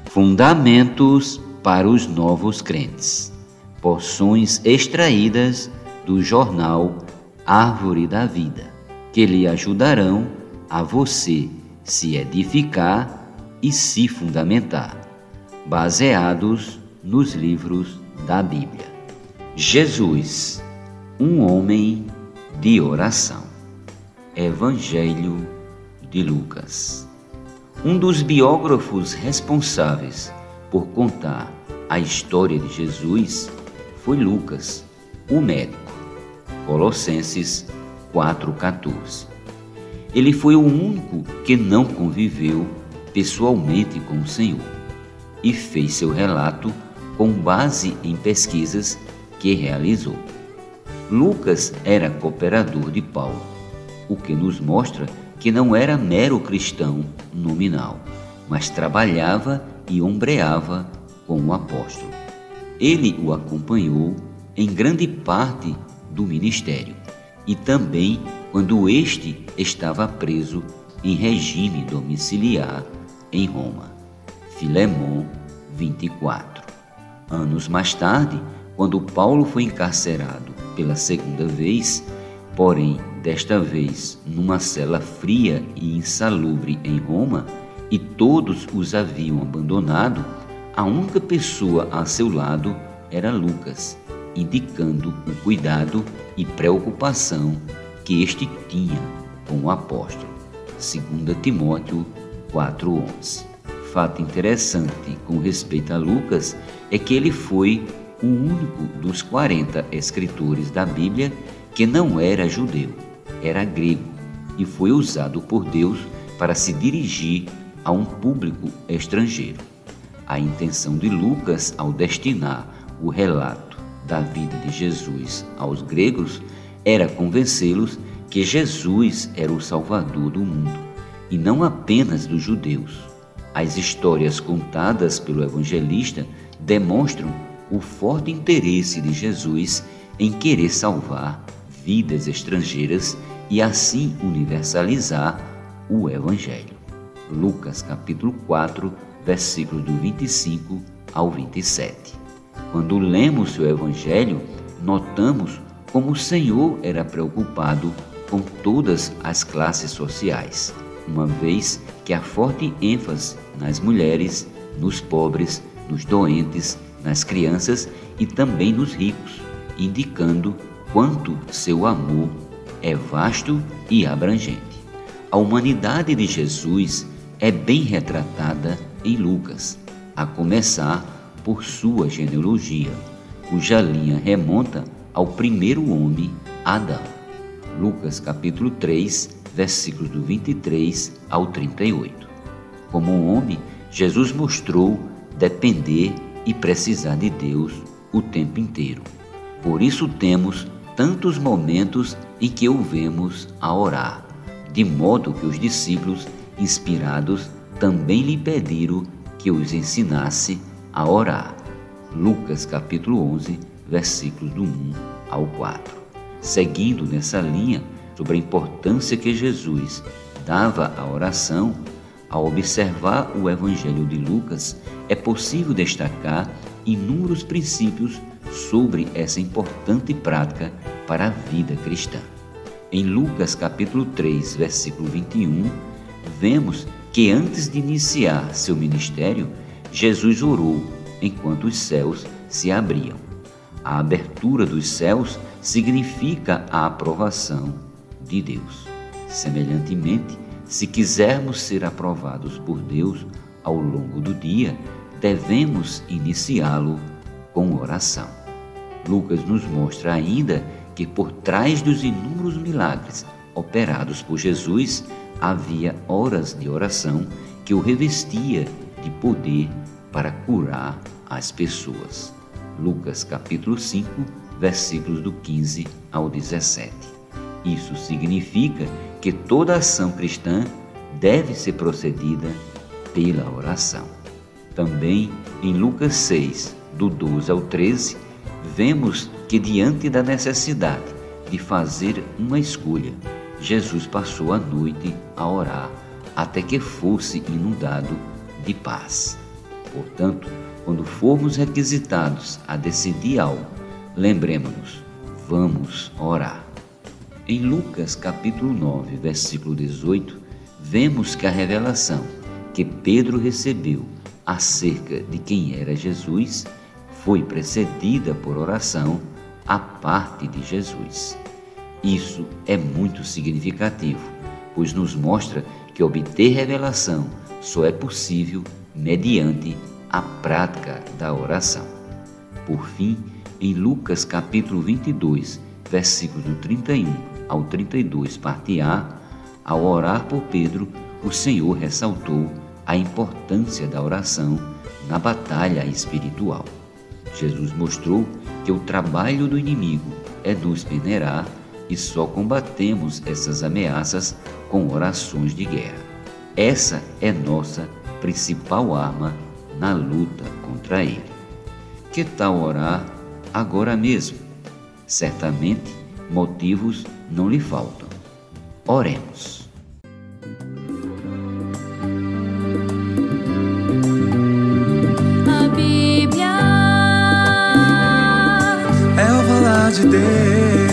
Fundamentos para os novos crentes. Porções extraídas do jornal Árvore da Vida, que lhe ajudarão a você se edificar e se fundamentar, baseados nos livros da Bíblia. Jesus, um homem de oração. Evangelho de Lucas. Um dos biógrafos responsáveis por contar a história de Jesus foi Lucas, o médico. Colossenses 4,14. Ele foi o único que não conviveu pessoalmente com o Senhor e fez seu relato com base em pesquisas que realizou. Lucas era cooperador de Paulo, o que nos mostra que não era mero cristão nominal, mas trabalhava e ombreava com o apóstolo. Ele o acompanhou em grande parte do ministério e também quando este estava preso em regime domiciliar em Roma. Filemon 24. Anos mais tarde, quando Paulo foi encarcerado pela segunda vez, porém desta vez numa cela fria e insalubre em Roma, e todos os haviam abandonado, a única pessoa a seu lado era Lucas, indicando o cuidado e preocupação que este tinha com o apóstolo. 2 Timóteo 4,11. Fato interessante com respeito a Lucas é que ele foi o único dos 40 escritores da Bíblia que não era judeu, era grego, e foi usado por Deus para se dirigir a um público estrangeiro. A intenção de Lucas ao destinar o relato da vida de Jesus aos gregos era convencê-los que Jesus era o Salvador do mundo, e não apenas dos judeus. As histórias contadas pelo evangelista demonstram o forte interesse de Jesus em querer salvar vidas estrangeiras e assim universalizar o Evangelho. Lucas capítulo 4, versículos do 25 ao 27. Quando lemos o Evangelho, notamos como o Senhor era preocupado com todas as classes sociais, uma vez que há forte ênfase nas mulheres, nos pobres, nos doentes, nas crianças e também nos ricos, indicando quanto seu amor é vasto e abrangente. A humanidade de Jesus é bem retratada em Lucas, a começar por sua genealogia, cuja linha remonta ao primeiro homem, Adão. Lucas capítulo 3, versículos do 23 ao 38. Como um homem, Jesus mostrou depender e precisar de Deus o tempo inteiro. Por isso temos tantos momentos em que o vemos a orar, de modo que os discípulos, inspirados, também lhe pediram que os ensinasse a orar. Lucas capítulo 11, versículos do 1 ao 4. Seguindo nessa linha sobre a importância que Jesus dava à oração, ao observar o Evangelho de Lucas, é possível destacar inúmeros princípios sobre essa importante prática para a vida cristã. Em Lucas capítulo 3, versículo 21, vemos que antes de iniciar seu ministério, Jesus orou enquanto os céus se abriam. A abertura dos céus significa a aprovação de Deus. Semelhantemente, se quisermos ser aprovados por Deus ao longo do dia, devemos iniciá-lo com oração. Lucas nos mostra ainda que por trás dos inúmeros milagres operados por Jesus, havia horas de oração que o revestia de poder para curar as pessoas. Lucas capítulo 5, versículos do 15 ao 17. Isso significa que toda ação cristã deve ser procedida pela oração. Também em Lucas 6, do 12 ao 13, vemos que diante da necessidade de fazer uma escolha, Jesus passou a noite a orar até que fosse inundado de paz. Portanto, quando formos requisitados a decidir algo, lembremos-nos, vamos orar. Em Lucas capítulo 9, versículo 18, vemos que a revelação que Pedro recebeu acerca de quem era Jesus foi precedida por oração à parte de Jesus. Isso é muito significativo, pois nos mostra que obter revelação só é possível mediante a prática da oração. Por fim, em Lucas capítulo 22, versículos do 31 ao 32, parte A, ao orar por Pedro, o Senhor ressaltou a importância da oração na batalha espiritual. Jesus mostrou que o trabalho do inimigo é nos peneirar e só combatemos essas ameaças com orações de guerra. Essa é nossa principal arma na luta contra ele. Que tal orar agora mesmo? Certamente motivos não lhe faltam. Oremos. A Bíblia é o falar de Deus.